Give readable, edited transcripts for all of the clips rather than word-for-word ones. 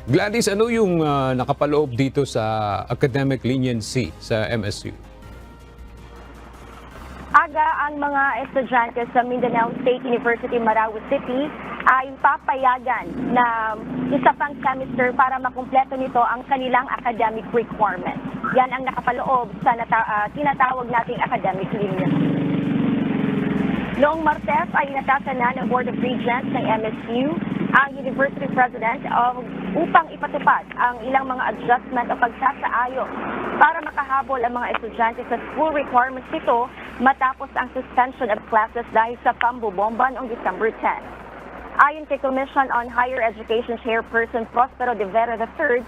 Gladys, ano yung nakapaloob dito sa academic leniency sa MSU? Aga ang mga estudyante sa Mindanao State University, Marawi City ay papayagan na isa pang semester para makumpleto nito ang kanilang academic requirements. Yan ang nakapaloob sa tinatawag nating academic leniency. Noong Martes ay inatasan na ng Board of Regents ng MSU ang University President upang ipatupad ang ilang mga adjustment o pagsasaayos para makahabol ang mga estudyante sa school requirements nito matapos ang suspension of classes dahil sa pambobomba noong December 10. Ayon kay Commission on Higher Education Chairperson Prospero De Vera III,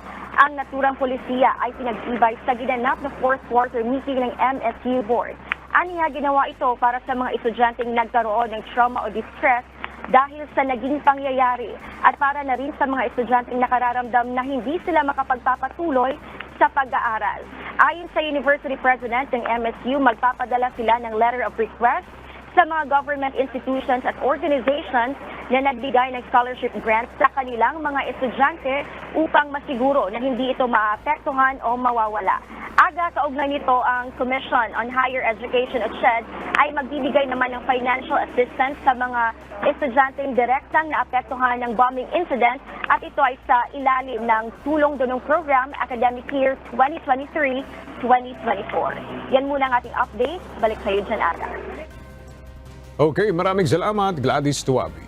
ang naturang polisiya ay pinag-ibay sa ginanap na fourth quarter meeting ng MSU Board. Aniya ginawa ito para sa mga estudyanteng nagkaroon ng trauma o distress dahil sa naging pangyayari at para na rin sa mga estudyanteng nakararamdam na hindi sila makapagpapatuloy sa pag-aaral. Ayon sa University President ng MSU, magpapadala sila ng letter of request sa mga government institutions at organizations na nagbigay ng scholarship grants sa kanilang mga estudyante upang masiguro na hindi ito maapektuhan o mawawala. Aga kaugnay nito ang Commission on Higher Education at SHED ay magbibigay naman ng financial assistance sa mga estudyanteng direktang naapektuhan ng bombing incident at ito ay sa ilalim ng Tulong Dunong Program Academic Year 2023-2024. Yan muna ang ating update. Balik sa iyo dyan, Aga. Okay, maraming salamat, Gladys Tuabi.